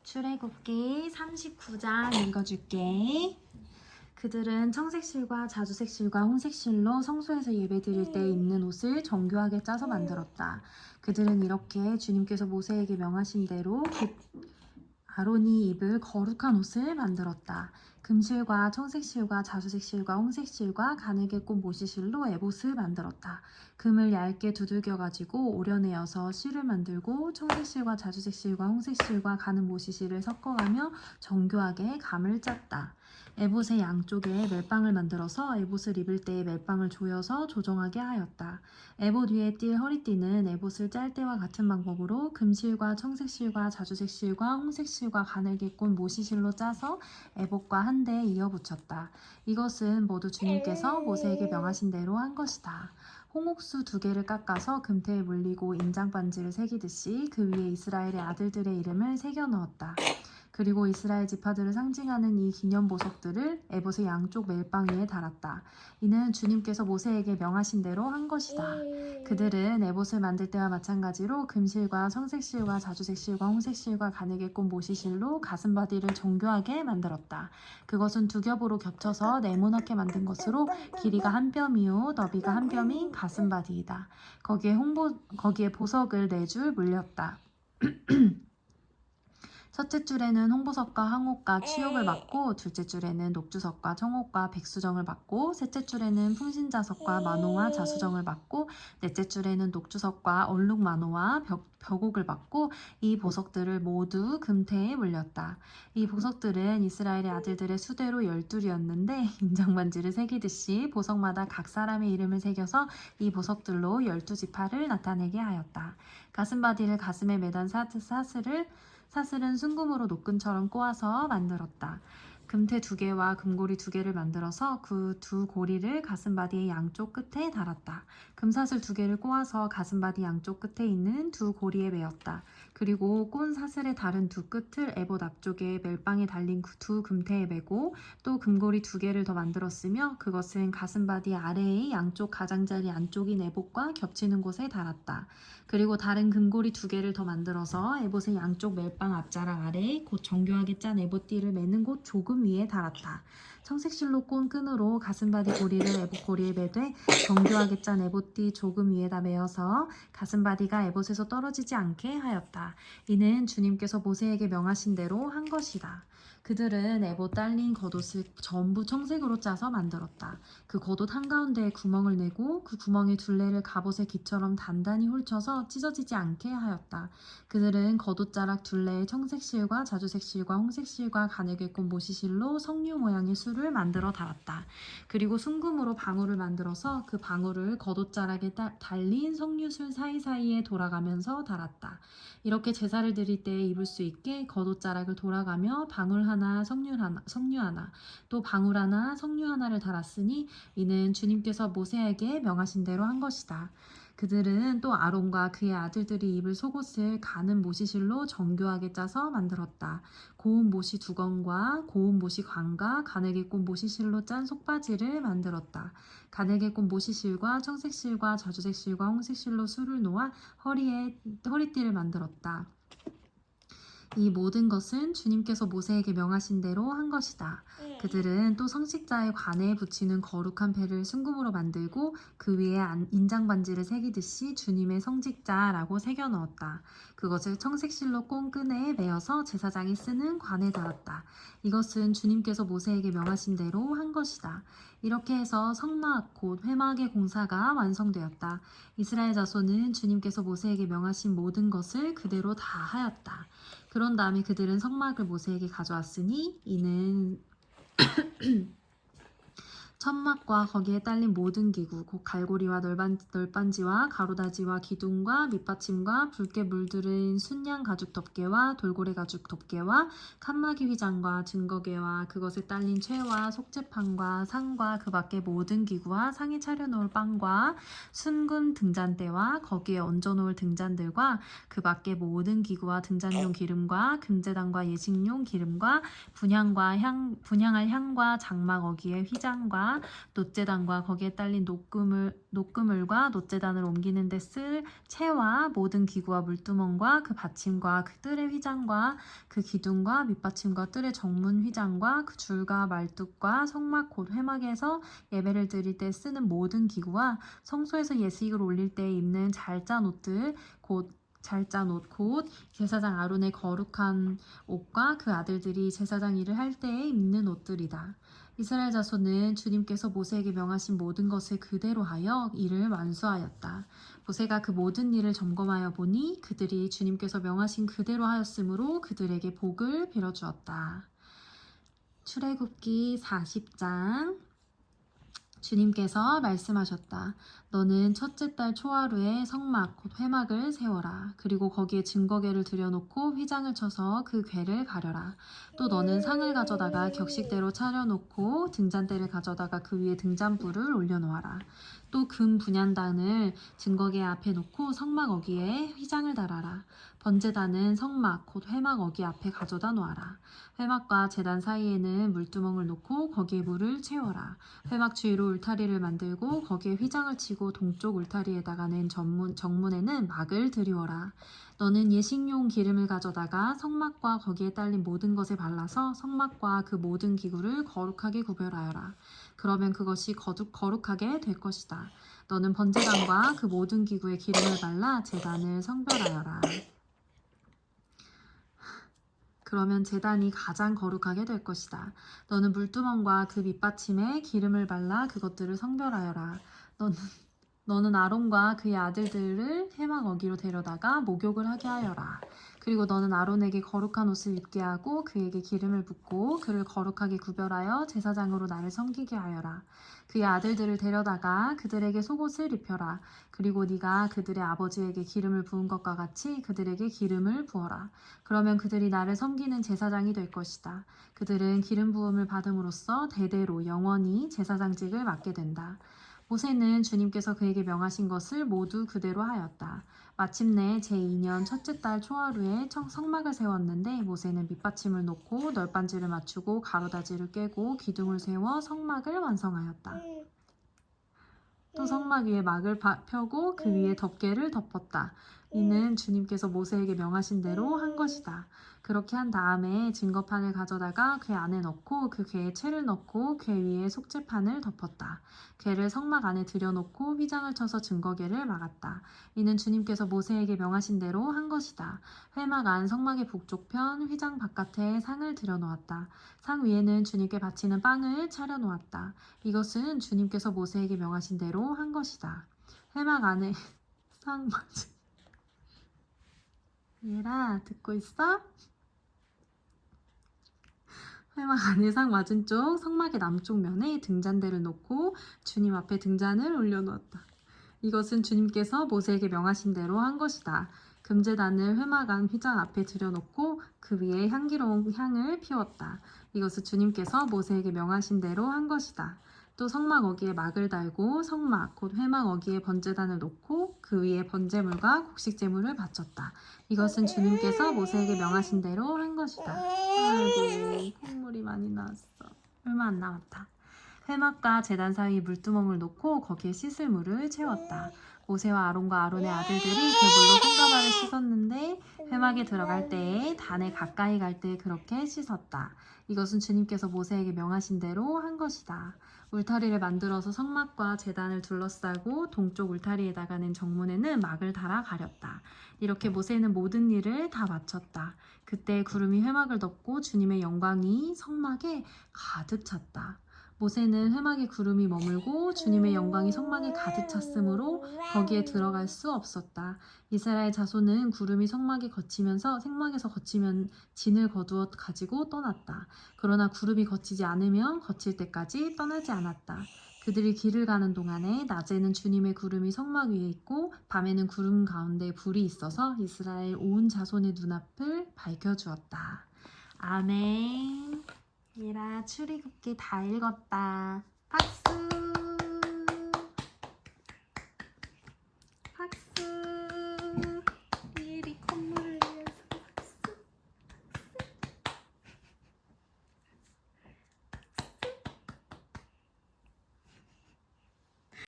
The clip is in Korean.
출애굽기 39장 읽어줄게. 그들은 청색실과 자주색실과 홍색실로 성소에서 예배드릴 때 입는 옷을 정교하게 짜서 만들었다. 그들은 이렇게 주님께서 모세에게 명하신 대로 아론이 입을 거룩한 옷을 만들었다. 금실과 청색실과 자주색실과 홍색실과 가늘게 꼰 모시실로 에봇을 만들었다. 금을 얇게 두들겨가지고 오려내어서 실을 만들고 청색실과 자주색실과 홍색실과 가는 모시실을 섞어가며 정교하게 감을 짰다. 에봇의 양쪽에 멜빵을 만들어서 에봇을 입을 때에 멜빵을 조여서 조정하게 하였다. 에봇 위에 띌 허리띠는 에봇을 짤 때와 같은 방법으로 금실과 청색실과 자주색실과 홍색실과 가늘게 꼰 모시실로 짜서 에봇과 한데 이어 붙였다. 이것은 모두 주님께서 모세에게 명하신 대로 한 것이다. 홍옥수 2개를 깎아서 금태에 물리고 인장 반지를 새기듯이 그 위에 이스라엘의 아들들의 이름을 새겨 넣었다. 그리고 이스라엘 지파들을 상징하는 이 기념 보석들을 에봇의 양쪽 멜빵 위에 달았다. 이는 주님께서 모세에게 명하신 대로 한 것이다. 그들은 에봇을 만들 때와 마찬가지로 금실과 청색실과 자주색실과 홍색실과 가늘게 꼰 모시실로 가슴바디를 정교하게 만들었다. 그것은 2겹으로 겹쳐서 네모나게 만든 것으로 길이가 1뼘이요 너비가 1뼘인 가슴바디이다. 거기에 보석을 4줄 물렸다. 첫째 줄에는 홍보석과 황옥과 취옥을 받고, 둘째 줄에는 녹주석과 청옥과 백수정을 받고, 셋째 줄에는 풍신자석과 만호와 자수정을 받고, 넷째 줄에는 녹주석과 얼룩만호와 벽옥을 받고, 이 보석들을 모두 금태에 물렸다. 이 보석들은 이스라엘의 아들들의 수대로 12였는데 인장반지를 새기듯이 보석마다 각 사람의 이름을 새겨서 이 보석들로 12지파를 나타내게 하였다. 가슴바디를 가슴에 매단 사슬은 순금으로 노끈처럼 꼬아서 만들었다. 금태 2개와 금고리 2개를 만들어서 그 2고리를 가슴바디의 양쪽 끝에 달았다. 금사슬 2개를 꼬아서 가슴바디 양쪽 끝에 있는 2고리에 매었다. 그리고 꼰 사슬의 다른 2끝을 에봇 앞쪽에 멜빵에 달린 2금태에 매고 또 금고리 2개를 더 만들었으며 그것은 가슴바디 아래의 양쪽 가장자리 안쪽인 에봇과 겹치는 곳에 달았다. 그리고 다른 금고리 2개를 더 만들어서 에봇의 양쪽 멜빵 앞자락 아래에 곧 정교하게 짠 에봇띠를 매는 곳 조금 위에 달았다. 청색실로 꼰 끈으로 가슴바디 고리를 에봇 고리에 매되 정교하게 짠 에봇띠 조금 위에다 매어서 가슴바디가 에봇에서 떨어지지 않게 하였다. 이는 주님께서 모세에게 명하신 대로 한 것이다. 그들은 에봇 딸린 겉옷을 전부 청색으로 짜서 만들었다. 그 겉옷 한가운데에 구멍을 내고 그 구멍에 둘레를 갑옷의 기처럼 단단히 홀쳐서 찢어지지 않게 하였다. 그들은 겉옷자락 둘레에 청색실과 자주색실과 홍색실과 가늘게 꼰 모시실로 석류 모양의 술을 만들어 달았다. 그리고 순금으로 방울을 만들어서 그 방울을 겉옷자락에 달린 석류술 사이사이에 돌아가면서 달았다. 이렇게 제사를 드릴 때에 입을 수 있게 겉옷자락을 돌아가며 방울 하나, 석류 하나, 또 방울 하나, 석류 하나를 달았으니 이는 주님께서 모세에게 명하신 대로 한 것이다. 그들은 또 아론과 그의 아들들이 입을 속옷을 가는 모시실로 정교하게 짜서 만들었다. 고운 모시 두건과 고운 모시 관과 가늘게 꼰 모시실로 짠 속바지를 만들었다. 가늘게 꼰 모시실과 청색실과 자주색실과 홍색실로 술을 놓아 허리띠를 만들었다. 이 모든 것은 주님께서 모세에게 명하신 대로 한 것이다. 그들은 또 성직자의 관에 붙이는 거룩한 패를 순금으로 만들고 그 위에 인장 반지를 새기듯이 주님의 성직자라고 새겨 넣었다. 그것을 청색실로 꼰 끈에 매어서 제사장이 쓰는 관에 달았다. 이것은 주님께서 모세에게 명하신 대로 한 것이다. 이렇게 해서 성막 곧 회막의 공사가 완성되었다. 이스라엘 자손은 주님께서 모세에게 명하신 모든 것을 그대로 다 하였다. 그런 다음에 그들은 성막을 모세에게 가져왔으니 이는 천막과 거기에 딸린 모든 기구 곧 갈고리와 널빤지와 가로다지와 기둥과 밑받침과 붉게 물들인 순양 가죽 덮개와 돌고래 가죽 덮개와 칸막이 휘장과 증거개와 그것에 딸린 채와 속재판과 상과 그 밖의 모든 기구와 상에 차려놓을 빵과 순금 등잔대와 거기에 얹어놓을 등잔들과 그 밖의 모든 기구와 등잔용 기름과 금제단과 예식용 기름과 분향할 향과 장막 어기의 휘장과 옮겼다. 놋제단과 거기에 딸린 녹그물과 놋제단을 옮기는 데 쓸 채와 모든 기구와 물두멍과 그 받침과 그 뜰의 휘장과 그 기둥과 밑받침과 뜰의 정문 휘장과 그 줄과 말뚝과 성막 곧 회막에서 예배를 드릴 때 쓰는 모든 기구와 성소에서 예수익을 올릴 때 입는 잘짠 옷들 곧 제사장 아론의 거룩한 옷과 그 아들들이 제사장 일을 할 때에 입는 옷들이다. 이스라엘 자손은 주님께서 모세에게 명하신 모든 것을 그대로 하여 이를 완수하였다. 모세가 그 모든 일을 점검하여 보니 그들이 주님께서 명하신 그대로 하였으므로 그들에게 복을 빌어주었다. 출애굽기 40장. 주님께서 말씀하셨다. 너는 첫째 달 초하루에 성막 곧 회막을 세워라. 그리고 거기에 증거궤를 들여놓고 휘장을 쳐서 그 궤를 가려라. 또 너는 상을 가져다가 격식대로 차려놓고 등잔대를 가져다가 그 위에 등잔불을 올려놓아라. 또 금 분향단을 증거궤 앞에 놓고 성막 어귀에 휘장을 달아라. 번제단은 성막 곧 회막 어귀 앞에 가져다 놓아라. 회막과 제단 사이에는 물두멍을 놓고 거기에 물을 채워라. 회막 주위로 울타리를 만들고 거기에 휘장을 치고 동쪽 울타리에다가는 정문에는 막을 들이워라. 너는 예식용 기름을 가져다가 성막과 거기에 딸린 모든 것에 발라서 성막과 그 모든 기구를 거룩하게 구별하여라. 그러면 그것이 거룩하게 될 것이다. 너는 번제단과 그 모든 기구에 기름을 발라 제단을 성별하여라. 그러면 제단이 가장 거룩하게 될 것이다. 너는 물두멍과 그 밑받침에 기름을 발라 그것들을 성별하여라. 너는 아론과 그의 아들들을 회막 어귀로 데려다가 목욕을 하게 하여라. 그리고 너는 아론에게 거룩한 옷을 입게 하고 그에게 기름을 붓고 그를 거룩하게 구별하여 제사장으로 나를 섬기게 하여라. 그의 아들들을 데려다가 그들에게 속옷을 입혀라. 그리고 네가 그들의 아버지에게 기름을 부은 것과 같이 그들에게 기름을 부어라. 그러면 그들이 나를 섬기는 제사장이 될 것이다. 그들은 기름 부음을 받음으로써 대대로 영원히 제사장직을 맡게 된다. 모세는 주님께서 그에게 명하신 것을 모두 그대로 하였다. 마침내 제2년 첫째 달 초하루에 성막을 세웠는데 모세는 밑받침을 놓고 널빤지를 맞추고 가로다지를 꿰고 기둥을 세워 성막을 완성하였다. 또 성막 위에 막을 펴고 그 위에 덮개를 덮었다. 이는 주님께서 모세에게 명하신 대로 한 것이다. 그렇게 한 다음에 증거판을 가져다가 궤 안에 넣고 그 궤에 채를 넣고 궤 위에 속죄판을 덮었다. 궤를 성막 안에 들여놓고 휘장을 쳐서 증거궤를 막았다. 이는 주님께서 모세에게 명하신 대로 한 것이다. 회막 안 성막의 북쪽편 휘장 바깥에 상을 들여놓았다. 상 위에는 주님께 바치는 빵을 차려놓았다. 이것은 주님께서 모세에게 명하신 대로 한 것이다. 회막 안에 상 맞은 얘라 듣고 있어? 회막 안에 상 맞은 쪽 성막의 남쪽 면에 등잔대를 놓고 주님 앞에 등잔을 올려놓았다. 이것은 주님께서 모세에게 명하신 대로 한 것이다. 금제단을 회막 안 휘장 앞에 들여놓고 그 위에 향기로운 향을 피웠다. 이것은 주님께서 모세에게 명하신 대로 한 것이다. 또 성막 어귀에 막을 달고 성막 곧 회막 어귀에 번제단을 놓고 그 위에 번제물과 곡식제물을 바쳤다. 이것은 주님께서 모세에게 명하신 대로 한 것이다. 아이고 콧물이 많이 나왔어. 얼마 안 남았다. 회막과 제단 사이 물두멍을 놓고 거기에 씻을 물을 채웠다. 모세와 아론과 아론의 아들들이 그 물로 손과 발을 씻었는데 회막에 들어갈 때에 단에 가까이 갈 때 그렇게 씻었다. 이것은 주님께서 모세에게 명하신 대로 한 것이다. 울타리를 만들어서 성막과 제단을 둘러싸고 동쪽 울타리에다가는 정문에는 막을 달아 가렸다. 이렇게 모세는 모든 일을 다 마쳤다. 그때 구름이 회막을 덮고 주님의 영광이 성막에 가득 찼다. 모세는 회막에 구름이 머물고 주님의 영광이 성막에 가득 찼으므로 거기에 들어갈 수 없었다. 이스라엘 자손은 구름이 생막에서 거치면 진을 거두어 가지고 떠났다. 그러나 구름이 거치지 않으면 거칠 때까지 떠나지 않았다. 그들이 길을 가는 동안에 낮에는 주님의 구름이 성막 위에 있고 밤에는 구름 가운데 불이 있어서 이스라엘 온 자손의 눈앞을 밝혀주었다. 아멘. 얘라 출애굽기 다 읽었다. 박수.